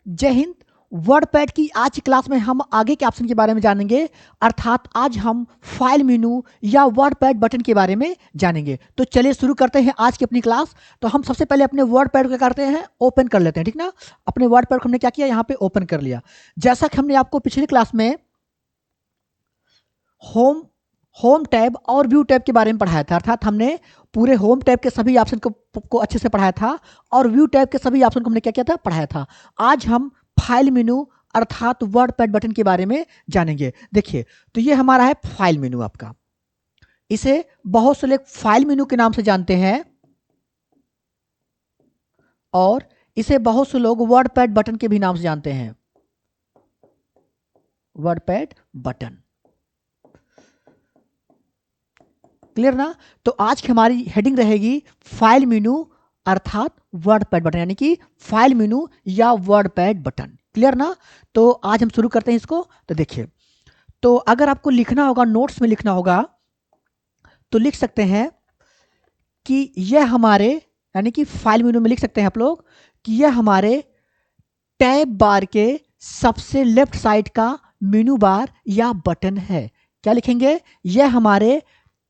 जय Hind. Word pad की आज की क्लास में हम आगे के ऑप्शन के बारे में जानेंगे, अर्थात आज हम फाइल मेनू या वर्ड पैड बटन के बारे में जानेंगे। तो चलिए शुरू करते हैं आज की अपनी क्लास। तो हम सबसे पहले अपने वर्ड पैड को क्या करते हैं, ओपन कर लेते हैं, ठीक ना। अपने वर्ड पैड को हमने क्या किया, यहाँ पे ओपन कर लिया। जैसा कि हमने आपको पिछली क्लास में होम टैब और व्यू टैब के बारे में पढ़ाया था, अर्थात हमने पूरे होम टैब के सभी ऑप्शन को अच्छे से पढ़ाया था और व्यू टैब के सभी ऑप्शन को हमने क्या किया था, पढ़ाया था। आज हम फाइल मेनू अर्थात वर्ड पैड बटन के बारे में जानेंगे। देखिए, तो ये हमारा है फाइल मेनू आपका। इसे बहुत से लोग फाइल मेनू के नाम से जानते हैं और इसे बहुत से लोग वर्ड पैड बटन के भी नाम से जानते हैं, वर्ड पैड बटन। क्लियर ना। तो आज की हमारी हेडिंग रहेगी फाइल मेनू अर्थात वर्ड पैड बटन, यानी कि फाइल मेनू या वर्ड पैड बटन। क्लियर ना। तो आज हम शुरू करते हैं इसको। तो देखिए, तो अगर आपको लिखना होगा, नोट्स में लिखना होगा, तो लिख सकते हैं कि यह हमारे, यानी कि फाइल मेनू में लिख सकते हैं आप लोग कि यह हमारे टैब बार के सबसे लेफ्ट साइड का मेनू बार या बटन है। क्या लिखेंगे, यह हमारे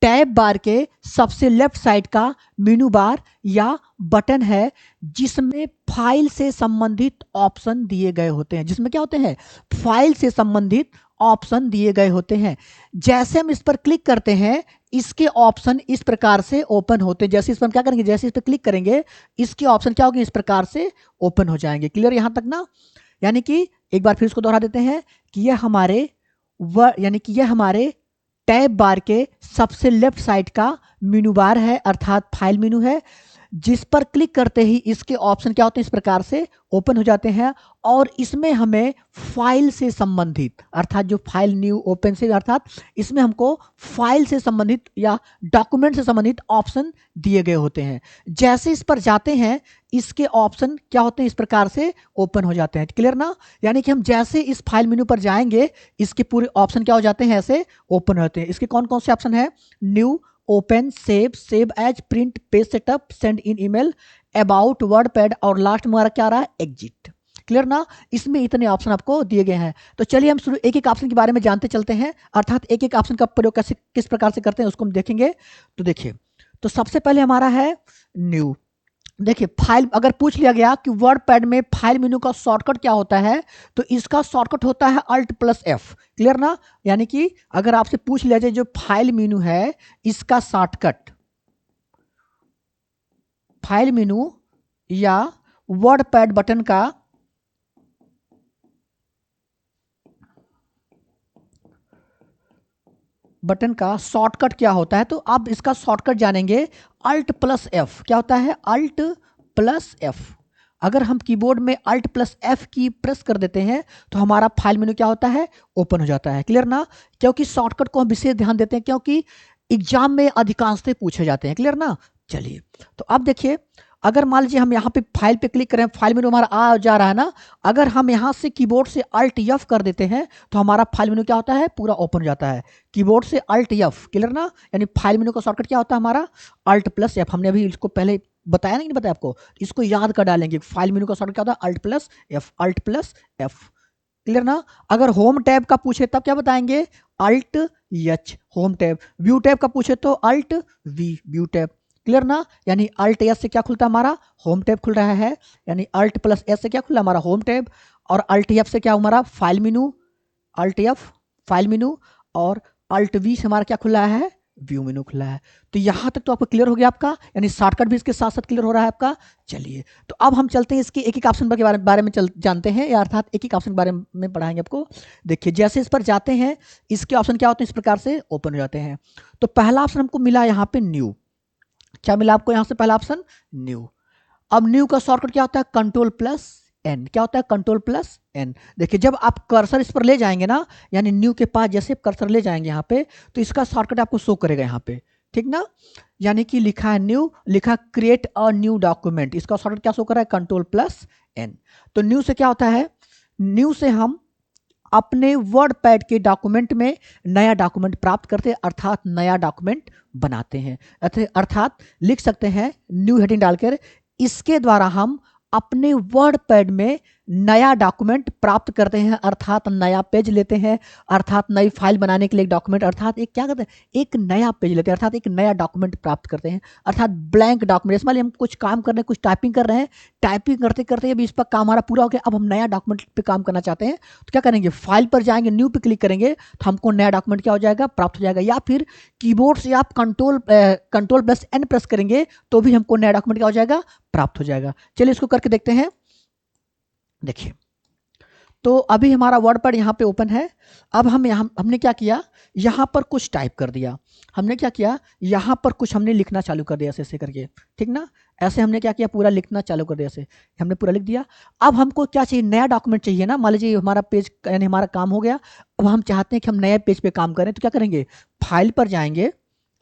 टैब बार के सबसे लेफ्ट साइड का मेनू बार या बटन है, जिसमें फाइल से संबंधित ऑप्शन दिए गए होते हैं। जिसमें क्या होते हैं, फाइल से संबंधित ऑप्शन दिए गए होते हैं। जैसे हम इस पर क्लिक करते हैं, इसके ऑप्शन इस प्रकार से ओपन होते हैं। जैसे इस पर हम क्या करेंगे, जैसे इस पर क्लिक करेंगे, इसके ऑप्शन क्या होंगे, इस प्रकार से ओपन हो जाएंगे। क्लियर यहां तक ना। यानी कि एक बार फिर इसको दोहरा देते हैं कि यह हमारे यानी कि यह हमारे टैब बार के सबसे लेफ्ट साइड का मेनू बार है, अर्थात फाइल मेनू है, जिस पर क्लिक करते ही इसके ऑप्शन क्या होते हैं, इस प्रकार से ओपन हो जाते हैं। और इसमें हमें फाइल से संबंधित, अर्थात जो फाइल न्यू ओपन से, अर्थात इसमें हमको फाइल से संबंधित या डॉक्यूमेंट से संबंधित ऑप्शन दिए गए होते हैं। जैसे इस पर जाते हैं, इसके ऑप्शन क्या होते हैं, इस प्रकार से ओपन हो जाते हैं। क्लियर ना। यानी कि हम जैसे इस फाइल मेनू पर जाएंगे, इसके पूरे ऑप्शन क्या हो जाते हैं, ऐसे ओपन होते हैं। इसके कौन कौन से ऑप्शन है, new, open, save as, print, page setup, send in email, about, WordPad और लास्ट में हमारा क्या रहा, एग्जिट। क्लियर ना। इसमें इतने ऑप्शन आपको दिए गए हैं। तो चलिए हम शुरू एक एक ऑप्शन के बारे में जानते चलते हैं, अर्थात एक एक ऑप्शन का प्रयोग कैसे किस प्रकार से करते हैं उसको हम देखेंगे। तो देखिए, तो सबसे पहले हमारा है न्यू। देखिए, फाइल अगर पूछ लिया गया कि वर्ड पैड में फाइल मेनू का शॉर्टकट क्या होता है, तो इसका शॉर्टकट होता है Alt+F। क्लियर ना। यानी कि अगर आपसे पूछ लिया जाए जो फाइल मेनू है, इसका शॉर्टकट फाइल मेनू या वर्ड पैड बटन का शॉर्टकट क्या होता है, तो आप इसका शॉर्टकट जानेंगे। Alt+F क्या होता है, Alt+F। अगर हम कीबोर्ड में Alt+F की प्रेस कर देते हैं, तो हमारा फाइल मेनू क्या होता है, ओपन हो जाता है। क्लियर ना। क्योंकि शॉर्टकट को हम विशेष ध्यान देते हैं, क्योंकि एग्जाम में अधिकांशतः पूछे जाते हैं। क्लियर ना। चलिए, तो अब देखिए, अगर मान लीजिए हम यहाँ पे फाइल पे क्लिक करें, फाइल मेनू हमारा आ जा रहा है ना, अगर हम यहाँ से कीबोर्ड से Alt+F कर देते हैं, तो हमारा फाइल मेनू क्या होता है, पूरा ओपन हो जाता है कीबोर्ड से Alt+F। क्लियर ना। यानी फाइल मेनू का शॉर्टकट क्या होता है हमारा, Alt+F। हमने अभी इसको पहले बताया नहीं बताया आपको, इसको याद कर डालेंगे। फाइल मेनू का शॉर्टकट क्या होता है, Alt+F। क्लियर ना। अगर होम टैब का पूछे तब क्या बताएंगे, Alt+H home tab. View tab का पूछे तो Alt+V व्यू टैब। क्लियर ना। यानी Alt+S से क्या खुलता है, हमारा होम टैब खुल रहा है। यानी Alt+S से क्या खुला, हमारा होम टैब। और Alt+F से क्या हमारा file menu, Alt+F file menu. और Alt+V से हमारा क्या खुला है, व्यू मेनू खुला है। तो यहां तक तो आपको क्लियर हो गया आपका, यानी शॉर्टकट भी इसके साथ साथ क्लियर हो रहा है आपका। चलिए, तो अब हम चलते हैं इसके एक एक ऑप्शन के बारे में जानते हैं, या अर्थात एक एक ऑप्शन के बारे में पढ़ाएंगे आपको। देखिए, जैसे इस पर जाते हैं, इसके ऑप्शन क्या होते हैं, इस प्रकार से ओपन हो जाते हैं। तो पहला ऑप्शन हमको मिला यहाँ पे न्यू। क्या मिला आपको यहां से, पहला ऑप्शन न्यू। अब न्यू का शॉर्टकट क्या होता है, Ctrl+N। क्या होता है, Ctrl+N। देखिए, जब आप कर्सर इस पर ले जाएंगे ना, यानी न्यू के पास जैसे कर्सर ले जाएंगे यहाँ पे, तो इसका शॉर्टकट आपको शो करेगा यहाँ पे, ठीक ना। यानी कि लिखा है न्यू, लिखा क्रिएट अ न्यू डॉक्यूमेंट, इसका शॉर्टकट क्या शो कर रहा है, Ctrl+N। तो न्यू से क्या होता है, न्यू से हम अपने वर्ड पैड के डॉक्यूमेंट में नया डॉक्यूमेंट प्राप्त करते हैं, अर्थात नया डॉक्यूमेंट बनाते हैं। अर्थात लिख सकते हैं न्यू हेडिंग डालकर, इसके द्वारा हम अपने वर्ड पैड में नया डॉक्यूमेंट प्राप्त करते हैं, अर्थात नया पेज लेते हैं, अर्थात नई फाइल बनाने के लिए एक डॉक्यूमेंट, अर्थात एक क्या करते हैं, एक नया पेज लेते हैं, अर्थात एक नया डॉक्यूमेंट प्राप्त करते हैं, अर्थात ब्लैंक डॉक्यूमेंट। इसमें हम कुछ काम कर रहे हैं, कुछ टाइपिंग कर रहे हैं, टाइपिंग करते करते अभी इस पर काम हमारा पूरा हो गया, अब हम नया डॉक्यूमेंट पे काम करना चाहते हैं, तो क्या करेंगे, फाइल पर जाएंगे, न्यू पे क्लिक करेंगे, तो हमको नया डॉक्यूमेंट क्या हो जाएगा, प्राप्त हो जाएगा। या फिर कीबोर्ड से आप कंट्रोल+N प्रेस करेंगे तो भी हमको नया डॉक्यूमेंट क्या हो जाएगा, प्राप्त हो जाएगा। चलिए इसको करके देखते हैं। देखिए, तो अभी हमारा वर्ड पैड यहाँ पे ओपन है। अब हमने क्या किया, यहाँ पर कुछ टाइप कर दिया, हमने क्या किया, यहाँ पर कुछ हमने लिखना चालू कर दिया ऐसे करके, ठीक ना, ऐसे हमने क्या किया, पूरा लिखना चालू कर दिया, ऐसे हमने पूरा लिख दिया। अब हमको क्या चाहिए, नया डॉक्यूमेंट चाहिए ना। मान लीजिए हमारा पेज यानी हमारा काम हो गया, अब हम चाहते हैं कि हम नए पेज पे काम करें, तो क्या करेंगे, फाइल पर जाएंगे,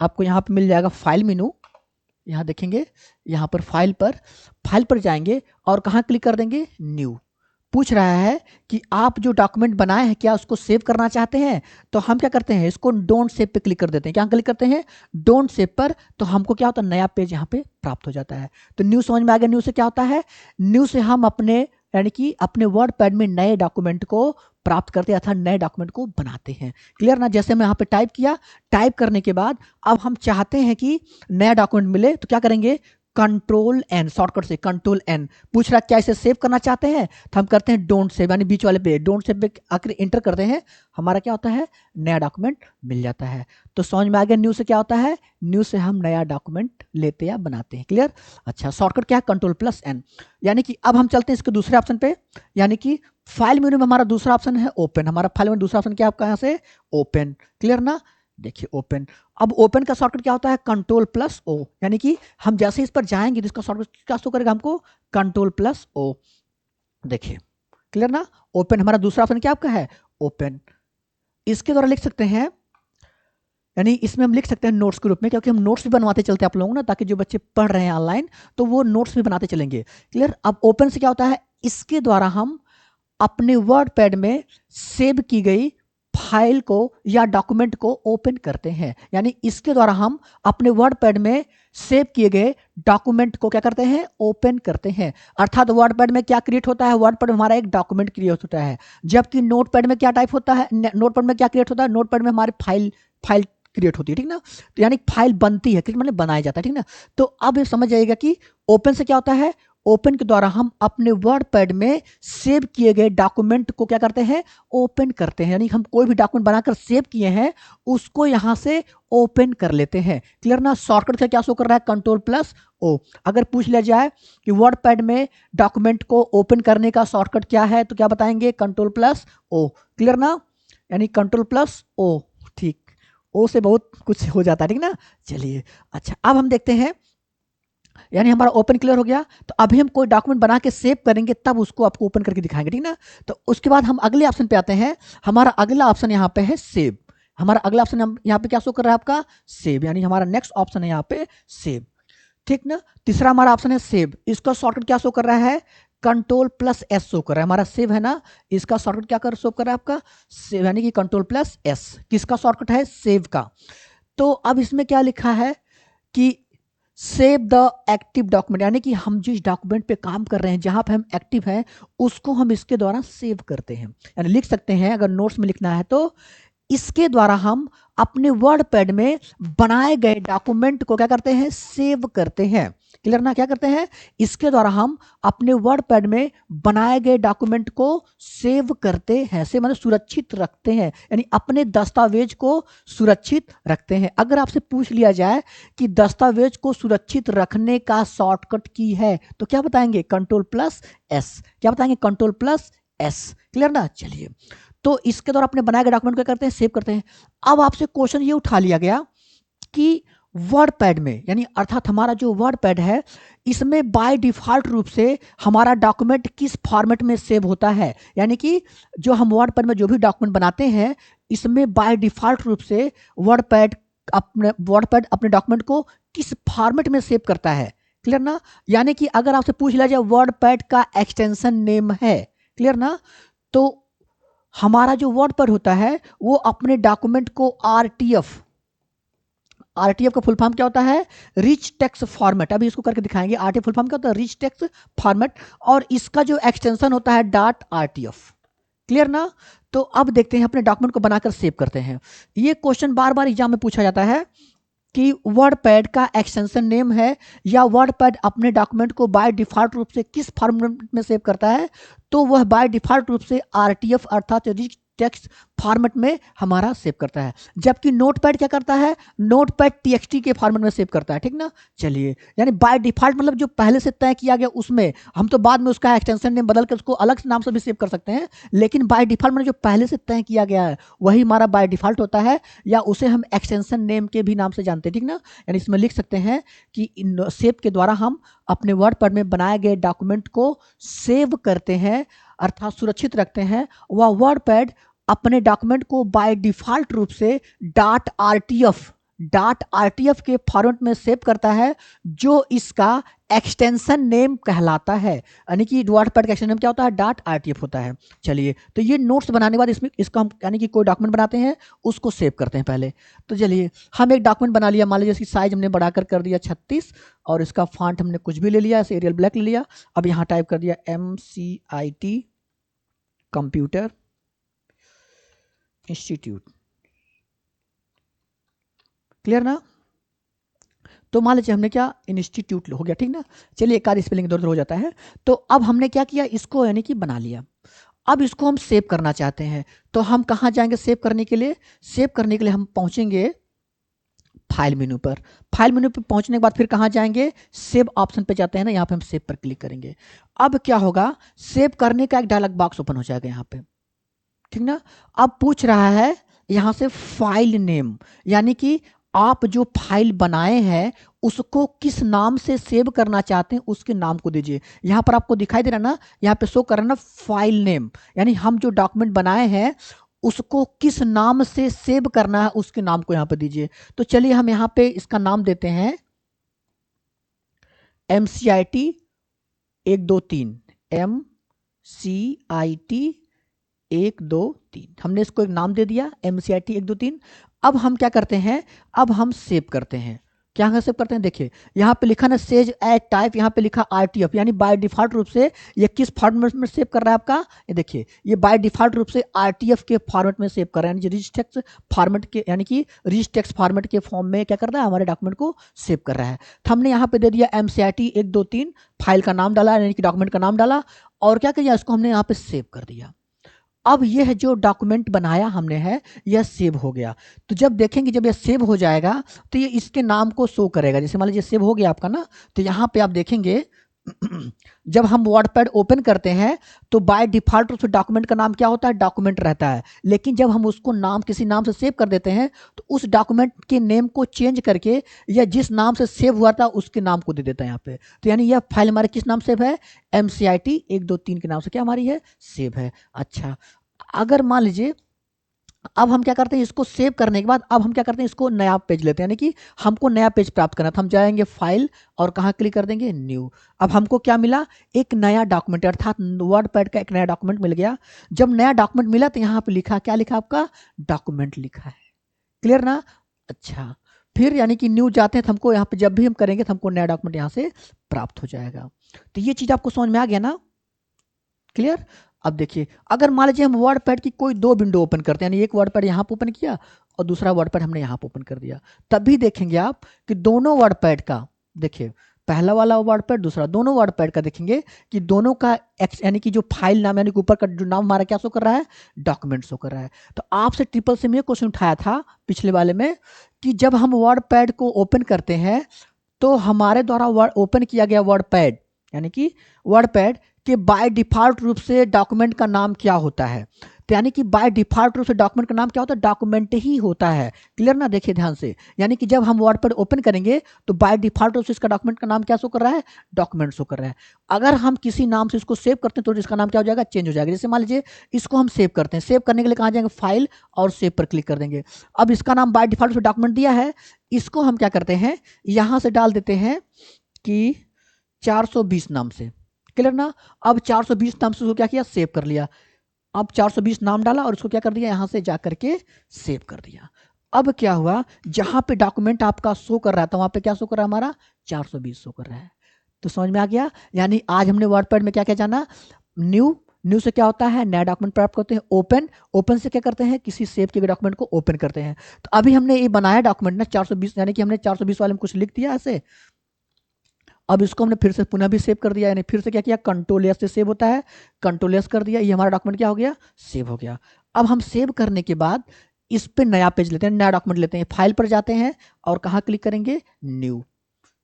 आपको यहाँ पे मिल जाएगा फाइल मेनू, यहाँ देखेंगे, यहाँ पर फाइल पर जाएंगे और कहाँ क्लिक कर देंगे, न्यू। पूछ रहा है कि आप जो डॉक्यूमेंट बनाए हैं क्या उसको सेव करना चाहते हैं, तो हम क्या करते हैं, इसको डोंट सेव पे क्लिक कर देते हैं। क्या क्लिक करते हैं, डोंट सेव पर, तो हमको क्या होता है, नया पेज यहाँ पे प्राप्त हो जाता है। तो न्यू समझ में आ गया। न्यू से क्या होता है, न्यू से हम अपने यानी कि अपने वर्ड पैड में नए डॉक्यूमेंट को प्राप्त करते हैं अर्थात नए डॉक्यूमेंट को बनाते हैं। क्लियर ना। जैसे मैं यहाँ पे टाइप किया, टाइप करने के बाद अब हम चाहते हैं कि नया डॉक्यूमेंट मिले, तो क्या करेंगे, Ctrl+N, शॉर्टकट से Ctrl+N। पूछ रहा क्या इसे सेव करना चाहते हैं, तो हम करते हैं डोंट सेव, यानी बीच वाले पे डोंट सेव पे आकर इंटर करते हैं, हमारा क्या होता है, नया डॉक्यूमेंट मिल जाता है। तो समझ में आ गया न्यू से क्या होता है, न्यू से हम नया डॉक्यूमेंट लेते या बनाते हैं। क्लियर। अच्छा, शॉर्टकट क्या है, Ctrl+N। यानी कि अब हम चलते हैं इसके दूसरे ऑप्शन पे, यानी कि फाइल मेनू में हमारा दूसरा ऑप्शन है ओपन। हमारा फाइल में दूसरा ऑप्शन क्या है आपका, यहाँ से ओपन। क्लियर ना। देखिए ओपन, अब ओपन का शॉर्टकट क्या होता है, Ctrl+O, यानी कि हम जैसे इस पर जाएंगे तो इसका शॉर्टकट क्या शो करेगा हमको, Ctrl+O। देखिए क्लियर ना। ओपन हमारा दूसरा ऑप्शन क्या आपका है, ओपन। इसके द्वारा लिख सकते हैं, यानी इसमें हम लिख सकते हैं नोट्स के रूप में, क्योंकि हम नोट्स भी बनवाते चलते हैं आप लोगों ना, ताकि जो बच्चे पढ़ रहे हैं ऑनलाइन तो वो नोट्स भी बनाते चलेंगे। क्लियर। अब ओपन से क्या होता है, इसके द्वारा हम अपने वर्ड पैड में सेव की गई फाइल को या डॉक्यूमेंट को ओपन करते हैं। यानी इसके द्वारा हम अपने वर्ड पैड में सेव किए गए डॉक्यूमेंट को क्या करते हैं, ओपन करते हैं। अर्थात वर्ड पैड में क्या क्रिएट होता है, वर्ड पैड में हमारा एक डॉक्यूमेंट क्रिएट होता है, जबकि नोट पैड में क्या टाइप होता है, नोट पैड में क्या क्रिएट होता है, नोट पैड में हमारी फाइल क्रिएट होती है, ठीक ना। तो यानी फाइल बनती है, क्रिएट मतलब बनाया जाता है, ठीक ना। तो अब ये समझ जाइएगा कि ओपन से क्या होता है, ओपन के द्वारा हम अपने वर्ड पैड में सेव किए गए डॉक्यूमेंट को क्या करते हैं, ओपन करते हैं। यानी हम कोई भी डॉक्यूमेंट बनाकर सेव किए हैं उसको यहां से ओपन कर लेते हैं। क्लियर ना। शॉर्टकट से क्या शो कर रहा है, Ctrl+O। अगर पूछ लिया जाए कि वर्ड पैड में डॉक्यूमेंट को ओपन करने का शॉर्टकट क्या है, तो क्या बताएंगे, Ctrl+O। क्लियर ना। यानी Ctrl+O, ठीक, ओ से बहुत कुछ हो जाता है, ठीक ना। चलिए अच्छा, अब हम देखते हैं, यानी हमारा ओपन क्लियर हो गया। तो अभी हम कोई डॉक्यूमेंट बना के सेव करेंगे तब उसको आपको ओपन करके दिखाएंगे, ठीक ना। तो उसके बाद हम अगले ऑप्शन पे आते हैं। हमारा अगला ऑप्शन यहाँ पे है सेव। हमारा अगला ऑप्शन यहाँ पे क्या शो कर रहा है आपका, सेव, यानी हमारा नेक्स्ट ऑप्शन है यहाँ पे सेव, ठीक ना। तीसरा हमारा ऑप्शन है सेव। इसका शॉर्टकट क्या शो कर रहा है, Ctrl+S शो कर रहा है। हमारा सेव है ना, इसका शॉर्टकट क्या कर शो कर रहा है आपका, सेव, यानी कि Ctrl+S। किसका शॉर्टकट है, सेव का। तो अब इसमें क्या लिखा है कि सेव द एक्टिव डॉक्यूमेंट, यानी कि हम जिस डॉक्यूमेंट पे काम कर रहे हैं, जहां पे हम एक्टिव हैं, उसको हम इसके द्वारा सेव करते हैं। यानी लिख सकते हैं, अगर नोट्स में लिखना है तो इसके द्वारा हम अपने वर्ड पैड में बनाए गए डॉक्यूमेंट को क्या करते हैं, सेव करते हैं। क्लियर ना। क्या करते हैं, इसके द्वारा हम अपने वर्ड पैड में बनाए गए डॉक्यूमेंट को सेव करते हैं, से मतलब सुरक्षित रखते हैं, यानी अपने दस्तावेज को सुरक्षित रखते हैं। अगर आपसे पूछ लिया जाए कि दस्तावेज को सुरक्षित रखने का शॉर्टकट की है, तो क्या बताएंगे, Ctrl+S। क्या बताएंगे, Ctrl+S। क्लियर ना। चलिए, तो इसके द्वारा अपने बनाए गए डॉक्यूमेंट क्या करते हैं, सेव करते हैं। अब आपसे क्वेश्चन ये उठा लिया गया कि वर्ड पैड में, यानी अर्थात हमारा जो वर्ड पैड है, इसमें बाय डिफॉल्ट रूप से हमारा डॉक्यूमेंट किस फॉर्मेट में सेव होता है। यानी कि जो हम वर्ड पैड में जो भी डॉक्यूमेंट बनाते हैं, इसमें बाय डिफॉल्ट रूप से वर्ड पैड अपने डॉक्यूमेंट को किस फॉर्मेट में सेव करता है। क्लियर ना। यानी कि अगर आपसे पूछ लिया जाए वर्ड पैड का एक्सटेंशन नेम है, क्लियर ना, तो हमारा जो वर्ड पैड होता है वो अपने डॉक्यूमेंट को आरटीएफ का फुल फॉर्म क्या होता है? Rich text format. अभी इसको करके दिखाएंगे। आरटीएफ फुल फॉर्म क्या होता है? रिच टेक्स्ट फॉर्मेट, और इसका जो एक्सटेंशन होता है डॉट आरटीएफ। क्लियर ना? तो अब देखते हैं, अपने डॉक्यूमेंट को बनाकर सेव करते हैं। ये क्वेश्चन बार बार एग्जाम में पूछा जाता है कि वर्डपैड का एक्सटेंशन नेम है या वर्डपैड अपने डॉक्यूमेंट को बाय डिफॉल्ट रूप से किस फॉर्मेट में सेव करता है, तो वह बाय डिफॉल्ट रूप से आरटीएफ अर्थात रिच टेक्स्ट फॉर्मेट में हमारा सेव करता है। जबकि नोटपैड क्या करता है? नोटपैड टीएक्सटी के फॉर्मेट में सेव करता है। ठीक ना? चलिए, यानी बाय डिफॉल्ट मतलब जो पहले से तय किया गया उसमें, हम तो बाद में उसका एक्सटेंशन नेम बदल के उसको अलग से नाम से भी सेव कर सकते हैं, लेकिन बाय डिफॉल्ट मतलब जो पहले से तय किया गया है वही हमारा बाय डिफॉल्ट होता है, या उसे हम एक्सटेंशन नेम के भी नाम से जानते हैं। ठीक ना? यानी इसमें लिख सकते हैं कि सेव के द्वारा हम अपने वर्डपैड में बनाए गए डॉक्यूमेंट को सेव करते हैं अर्थात सुरक्षित रखते हैं। वह वर्डपैड अपने डॉक्यूमेंट को बाय डिफॉल्ट रूप से डॉट आरटीएफ के फॉर्मेट में सेव करता है, जो इसका एक्सटेंशन नेम कहलाता है। यानी कि वर्डपैड का एक्सटेंशन नेम क्या होता है? डॉट आरटीएफ होता है। चलिए, तो ये नोट्स बनाने के बाद इसमें इसको हम यानी कि कोई डॉक्यूमेंट बनाते हैं, उसको सेव करते हैं पहले। तो चलिए, हम एक डॉक्यूमेंट बना लिया, मान लीजिए इसकी साइज हमने बढ़ाकर कर दिया 36, और इसका फॉन्ट हमने कुछ भी ले लिया, ऐसे एरियल ब्लैक ले लिया। अब यहाँ टाइप कर दिया MCIT कंप्यूटर इंस्टीट्यूट। क्लियर ना? तो मान लीजिए हमने क्या, इंस्टीट्यूट हो गया। ठीक ना? चलिए, एक आध स्पेलिंग इधर उधर हो जाता है। तो अब हमने क्या किया, इसको यानी कि बना लिया। अब इसको हम सेव करना चाहते हैं, तो हम कहाँ जाएंगे सेव करने के लिए? सेव करने के लिए हम पहुंचेंगे फाइल मेनू पर। फाइल मेनू पर पहुंचने के बाद फिर कहाँ जाएंगे? सेव ऑप्शन पे जाते हैं ना, यहाँ पे हम सेव पर क्लिक करेंगे। अब क्या होगा, सेव करने का एक डायलॉग बॉक्स ओपन हो जाएगा यहाँ पे। ठीक ना? अब पूछ रहा है यहाँ से फाइल नेम, यानी कि आप जो फाइल बनाए हैं उसको किस नाम से सेव करना चाहते हैं उसके नाम को दीजिए। यहाँ पर आपको दिखाई दे रहा ना, यहाँ पे शो कर रहा ना फाइल नेम, यानी हम जो डॉक्यूमेंट बनाए हैं उसको किस नाम से सेव करना है उसके नाम को यहाँ पर दीजिए। तो चलिए, हम यहाँ पे इसका नाम देते हैं MCIT 123, MCIT 123। हमने इसको एक नाम दे दिया MCIT 123। अब हम क्या करते हैं, अब हम सेव करते हैं। क्या सेव करते हैं? देखिए, यहाँ पे लिखा ना सेज एज टाइप, यहाँ पे लिखा RTF, यानी बाय डिफॉल्ट रूप से ये किस फॉर्मेट में सेव कर रहा है आपका? ये देखिए, ये बाय डिफॉल्ट रूप से RTF के फॉर्मेट में सेव कर रहा है, यानी रिच टेक्स्ट फॉर्मेट के, यानी कि रिच टेक्स्ट फॉर्मेट के फॉर्म में क्या कर रहा है, हमारे डॉक्यूमेंट को सेव कर रहा है। तो हमने यहाँ पे दे दिया MCIT 123, फाइल का नाम डाला, यानी कि डॉक्यूमेंट का नाम डाला, और क्या किया, इसको हमने यहाँ पे सेव कर दिया। अब यह जो डॉक्यूमेंट बनाया हमने है यह सेव हो गया। तो जब देखेंगे, जब यह सेव हो जाएगा तो ये इसके नाम को शो करेगा। जैसे मान लीजिए सेव हो गया आपका ना, तो यहाँ पे आप देखेंगे जब हम वर्डपैड ओपन करते हैं तो बाय डिफॉल्ट रूप से डॉक्यूमेंट का नाम क्या होता है? डॉक्यूमेंट रहता है। लेकिन जब हम उसको नाम किसी नाम से सेव कर देते हैं तो उस डॉक्यूमेंट के नेम को चेंज करके या जिस नाम से सेव हुआ था उसके नाम को दे देता है यहाँ पे। तो यानी यह फाइल हमारे किस नाम सेव है? MCIT 123 के नाम से क्या हमारी है? सेव है। अच्छा, अगर मान लीजिए अब हम क्या करते हैं, इसको सेव करने के बाद अब हम क्या करते हैं, इसको नया पेज लेते हैं, यानी कि हमको नया पेज प्राप्त करना था। हम जाएंगे फाइल और कहाँ क्लिक कर देंगे? न्यू। अब हमको क्या मिला? एक नया डॉक्यूमेंट, अर्थात वर्डपैड का एक नया डॉक्यूमेंट मिल गया। जब नया डॉक्यूमेंट मिला तो यहाँ पे लिखा, क्या लिखा आपका? डॉक्यूमेंट लिखा है। क्लियर ना? अच्छा, फिर यानी कि न्यू जाते हैं तो हमको यहाँ पे जब भी हम करेंगे तो हमको नया डॉक्यूमेंट यहाँ से प्राप्त हो जाएगा। तो ये चीज़ आपको समझ में आ गया ना? क्लियर? अब देखिए, अगर मान लीजिए हम वर्डपैड की कोई दो विंडो ओपन करते हैं, यानी एक वर्डपैड यहाँ पे ओपन किया और दूसरा वर्डपैड हमने यहाँ पे ओपन कर दिया, तब भी देखेंगे आप कि दोनों वर्डपैड का, देखिए पहला वाला वर्डपैड दूसरा, दोनों वर्डपैड का देखेंगे कि दोनों का यानी कि जो फाइल नाम, यानी कि ऊपर का जो नाम हमारा क्या शो कर रहा है? डॉक्यूमेंट शो कर रहा है। तो आपसे ट्रिपल से ये क्वेश्चन उठाया था पिछले वाले में कि जब हम वर्डपैड को ओपन करते हैं तो हमारे द्वारा ओपन किया गया वर्डपैड, यानी कि वर्डपैड कि बाय डिफॉल्ट रूप से डॉक्यूमेंट का नाम क्या होता है? तो यानी कि बाय डिफॉल्ट रूप से डॉक्यूमेंट का नाम क्या होता है? डॉक्यूमेंट ही होता है। क्लियर ना? देखिए ध्यान से, यानी कि जब हम वर्डपैड ओपन करेंगे तो बाय डिफॉल्ट रूप से इसका डॉक्यूमेंट का नाम क्या शो कर रहा है? डॉक्यूमेंट शो कर रहा है। अगर हम किसी नाम से इसको सेव करते हैं तो इसका नाम क्या हो जाएगा? चेंज हो जाएगा। जैसे मान लीजिए इसको हम सेव करते हैं, सेव करने के लिए कहाँ जाएंगे? फाइल और सेव पर क्लिक कर देंगे। अब इसका नाम बाय डिफॉल्ट से डॉक्यूमेंट दिया है, इसको हम क्या करते हैं, यहाँ से डाल देते हैं कि 420 नाम से। क्लियर ना? अब 420 नाम से उसको क्या किया? सेव कर लिया। अब 420 नाम डाला और उसको क्या कर दिया? यहाँ से जा करके सेव कर दिया। अब क्या हुआ, जहाँ पे डॉक्यूमेंट आपका शो कर रहा था वहाँ पे क्या शो कर रहा है, हमारा 420 शो कर रहा है। तो समझ में आ गया। यानी आज हमने वर्डपैड में क्या क्या जाना, न्यू, न्यू से क्या होता है, नया डॉक्यूमेंट प्राप्त करते हैं। ओपन, ओपन से क्या करते हैं, किसी सेव किए गए डॉक्यूमेंट को ओपन करते हैं। तो अभी हमने ये बनाया डॉक्यूमेंट ना 420, यानी कि हमने 420 वाले में कुछ लिख दिया ऐसे। अब इसको हमने फिर से पुनः भी सेव कर दिया, यानी फिर से क्या किया, कंट्रोल एस से सेव होता है, कंट्रोल एस कर दिया, ये हमारा डॉक्यूमेंट क्या हो गया, सेव हो गया। अब हम सेव करने के बाद इस पे नया पेज लेते हैं, नया डॉक्यूमेंट लेते हैं, फाइल पर जाते हैं और कहाँ क्लिक करेंगे, न्यू।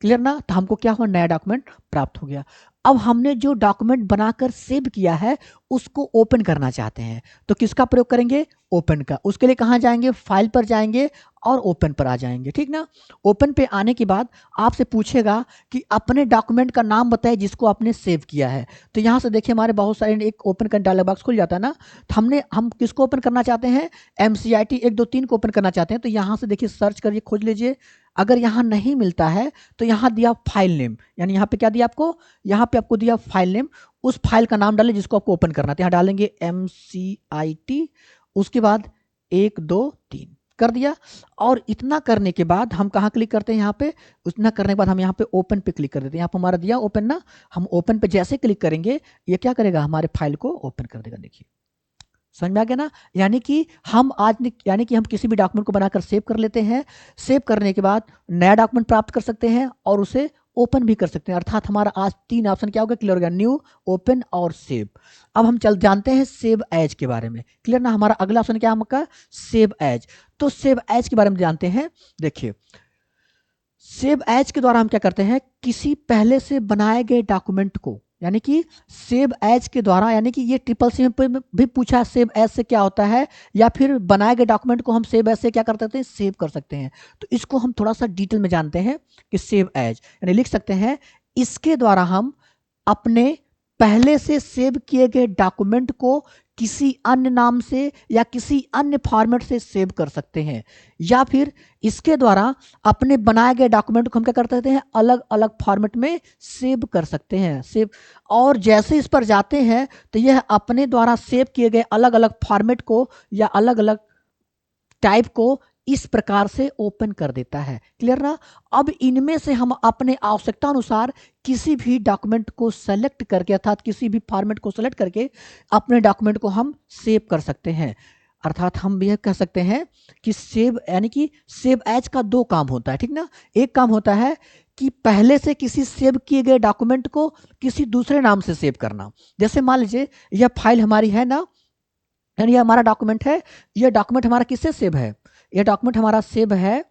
क्लियर ना। तो हमको क्या हुआ, नया डॉक्यूमेंट प्राप्त हो गया। अब हमने जो डॉक्यूमेंट बनाकर सेव किया है उसको ओपन करना चाहते हैं, तो किसका प्रयोग करेंगे, ओपन का। उसके लिए कहाँ जाएंगे, फाइल पर जाएंगे और ओपन पर आ जाएंगे, ठीक ना। ओपन पे आने के बाद आपसे पूछेगा कि अपने डॉक्यूमेंट का नाम बताइए जिसको आपने सेव किया है। तो यहाँ से देखिए हमारे बहुत सारे एक ओपन का डायलॉग बॉक्स खुल जाता है ना। तो हम किसको ओपन करना चाहते हैं, MCIT 123 को ओपन करना चाहते हैं। तो यहाँ से देखिए सर्च करिए, खोज लीजिए। अगर यहाँ नहीं मिलता है तो यहाँ दिया फाइल नेम, यानी यहाँ पे क्या दिया आपको, यहाँ पे आपको दिया फाइल नेम। उस फाइल का नाम डालें जिसको आपको ओपन करना है। यहाँ डालेंगे MCIT, उसके बाद 1 2 3 कर दिया। और इतना करने के बाद हम कहाँ क्लिक करते हैं, यहाँ पे। उतना करने के बाद हम यहाँ पे ओपन पे क्लिक कर देते हैं। यहाँ पे हमारा दिया ओपन ना, हम ओपन पे जैसे क्लिक करेंगे ये क्या करेगा, हमारे फाइल को ओपन कर देगा। देखिए समझ में आ गया ना। यानी कि हम किसी भी डॉक्यूमेंट को बनाकर सेव कर लेते हैं। सेव करने के बाद नया डॉक्यूमेंट प्राप्त कर सकते हैं और उसे ओपन भी कर सकते हैं। अर्थात हमारा आज 3 ऑप्शन क्या हो गया, क्लियर हो गया, न्यू, ओपन और सेव। अब हम जानते हैं सेव एज के बारे में। क्लियर ना। हमारा अगला ऑप्शन क्या है, सेव एज। तो सेव एज के बारे में जानते हैं। देखिए सेव एज के द्वारा हम क्या करते हैं, किसी पहले से बनाए गए डॉक्यूमेंट को, यानी कि सेव एज के द्वारा, यानी कि ये CCC में भी पूछा सेव एज से क्या होता है, या फिर बनाए गए डॉक्यूमेंट को हम सेव एज से क्या कर सकते हैं, सेव कर सकते हैं। तो इसको हम थोड़ा सा डिटेल में जानते हैं कि सेव एज यानी लिख सकते हैं, इसके द्वारा हम अपने पहले से सेव किए गए डॉक्यूमेंट को किसी अन्य नाम से या किसी अन्य फॉर्मेट से सेव कर सकते हैं, या फिर इसके द्वारा अपने बनाए गए डॉक्यूमेंट को हम क्या कर सकते हैं, अलग अलग फॉर्मेट में सेव कर सकते हैं, सेव। और जैसे इस पर जाते हैं तो यह अपने द्वारा सेव किए गए अलग अलग फॉर्मेट को या अलग अलग टाइप को इस प्रकार से ओपन कर देता है। क्लियर ना। अब इनमें से हम अपने आवश्यकता अनुसार किसी भी डॉक्यूमेंट को सेलेक्ट करके, अर्थात किसी भी फॉर्मेट को सेलेक्ट करके अपने डॉक्यूमेंट को हम सेव कर सकते हैं। अर्थात हम यह कह सकते हैं कि सेव, यानी कि सेव एज का 2 काम होता है, ठीक ना। एक काम होता है कि पहले से किसी सेव किए गए डॉक्यूमेंट को किसी दूसरे नाम से सेव करना। जैसे मान लीजिए यह फाइल हमारी है ना, यानी यह हमारा डॉक्यूमेंट है। यह डॉक्यूमेंट हमारा किससे सेव है, यह डॉक्यूमेंट हमारा सेव है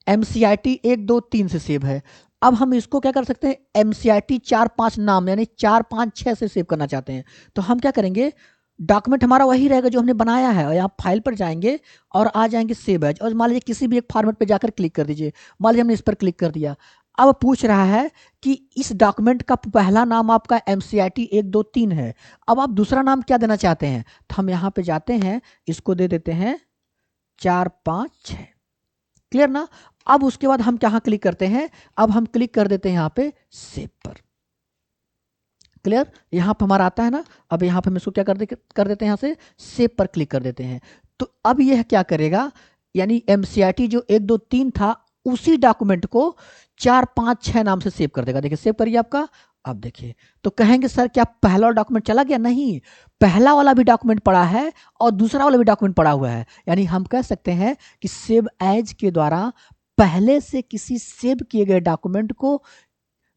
MCIT 1 2 3 से सेव है। अब हम इसको क्या कर सकते हैं, MCIT 4 5 नाम, यानी 4 5 6 से सेव करना चाहते हैं। तो हम क्या करेंगे, डॉक्यूमेंट हमारा वही रहेगा जो हमने बनाया है, और यहाँ फाइल पर जाएंगे और आ जाएंगे सेव एज, और मान लीजिए किसी भी एक फॉर्मेट पे जाकर क्लिक कर दीजिए। मान लीजिए हमने इस पर क्लिक कर दिया। अब पूछ रहा है कि इस डॉक्यूमेंट का पहला नाम आपका MCIT 1 2 3 है। अब आप दूसरा नाम क्या देना चाहते हैं, तो हम यहाँ पे जाते हैं, इसको दे देते हैं 4 5 6। क्लियर ना। अब उसके बाद हम कहाँ क्लिक करते हैं, अब हम क्लिक कर देते हैं यहाँ पे सेव पर। क्लियर। यहाँ पर हमारा आता है ना। अब यहाँ पे हम इसको क्या कर देते हैं, यहाँ से सेव पर क्लिक कर देते हैं। तो अब यह क्या करेगा, यानी MCIT जो 1 2 3 था उसी डॉक्यूमेंट को 4 5 6 नाम से सेव कर देगा। देखिए सेव करिए आपका। अब देखिए तो कहेंगे सर क्या पहला डॉक्यूमेंट चला गया, नहीं, पहला वाला भी डॉक्यूमेंट पड़ा है और दूसरा वाला भी डॉक्यूमेंट पड़ा हुआ है। यानी हम कह सकते हैं कि सेव एज के द्वारा पहले से किसी सेव किए गए डॉक्यूमेंट को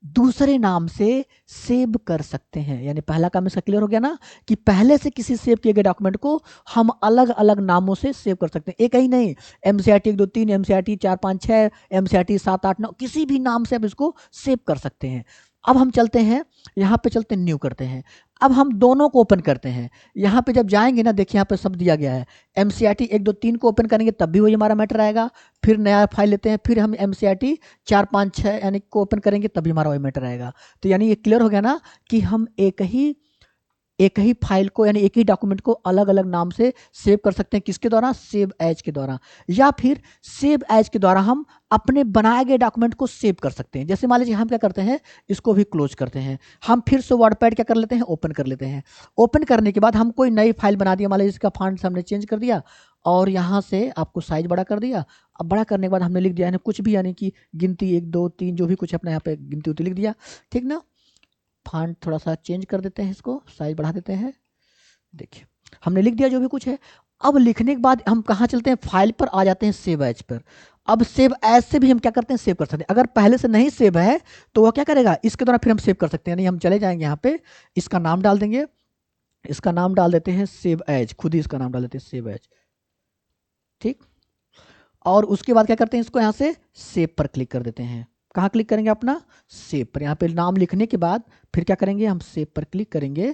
दूसरे नाम से सेव कर सकते हैं। यानी पहला काम इसका क्लियर हो गया ना, कि पहले से किसी सेव किए गए डॉक्यूमेंट को हम अलग अलग नामों से सेव कर सकते हैं। एक ही नहीं, MCIT 1 2 3, MCIT 4 5 6, MCIT 7 8 9, किसी भी नाम से आप इसको सेव कर सकते हैं। अब हम चलते हैं, यहाँ पे चलते न्यू करते हैं। अब हम दोनों को ओपन करते हैं। यहाँ पे जब जाएंगे ना, देखिए यहाँ पे सब दिया गया है। MCIT 1 2 3 को ओपन करेंगे तब भी वही हमारा मैटर आएगा। फिर नया फाइल लेते हैं, फिर हम MCIT 4 5 6 यानी को ओपन करेंगे तभी हमारा वही मैटर आएगा। तो यानी ये क्लियर हो गया ना कि हम एक ही फाइल को, यानी एक ही डॉक्यूमेंट को अलग अलग नाम से सेव कर सकते हैं। किसके द्वारा, सेव एज के द्वारा। या फिर सेव एज के द्वारा हम अपने बनाए गए डॉक्यूमेंट को सेव कर सकते हैं। जैसे मान लीजिए हम क्या करते हैं, इसको भी क्लोज करते हैं। हम फिर से वर्डपैड क्या कर लेते हैं, ओपन कर लेते हैं। ओपन करने के बाद हम कोई नई फाइल बना दिया, मान लीजिए इसका फॉन्ट हमने चेंज कर दिया और यहाँ से आपको साइज बड़ा कर दिया। अब बड़ा करने के बाद हमने लिख दिया है कुछ भी, यानी कि गिनती 1 2 3 जो भी कुछ अपने यहाँ पे गिनती उती लिख दिया, ठीक ना। फॉन्ट थोड़ा सा चेंज कर देते हैं, इसको साइज बढ़ा देते हैं। देखिए हमने लिख दिया जो भी कुछ है। अब लिखने के बाद हम कहाँ चलते हैं, फाइल पर आ जाते हैं, सेव एज पर। अब सेव एज से भी हम क्या करते हैं, सेव कर सकते हैं। अगर पहले से नहीं सेव है तो वह क्या करेगा, इसके द्वारा फिर हम सेव कर सकते हैं। यानी हम चले जाएंगे यहाँ पे, इसका नाम डाल देंगे, इसका नाम डाल देते हैं सेव एज, खुद ही इसका नाम डाल देते हैं सेव एज, ठीक। और उसके बाद क्या करते हैं, इसको यहाँ से सेव पर क्लिक कर देते हैं। कहाँ क्लिक करेंगे, अपना सेव पर। यहाँ पे नाम लिखने के बाद फिर क्या करेंगे, हम सेव पर क्लिक करेंगे।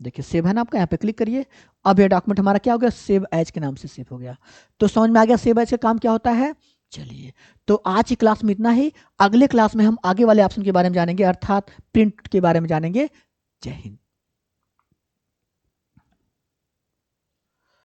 देखिए सेव है ना आपका, यहाँ पे क्लिक करिए। अब ये डॉक्यूमेंट हमारा क्या हो गया, सेव एज के नाम से सेव हो गया। तो समझ में आ गया सेव एज का काम क्या होता है। चलिए तो आज की क्लास में इतना ही। अगले क्लास में हम आगे वाले ऑप्शन के बारे में जानेंगे, अर्थात प्रिंट के बारे में जानेंगे। जय हिंद।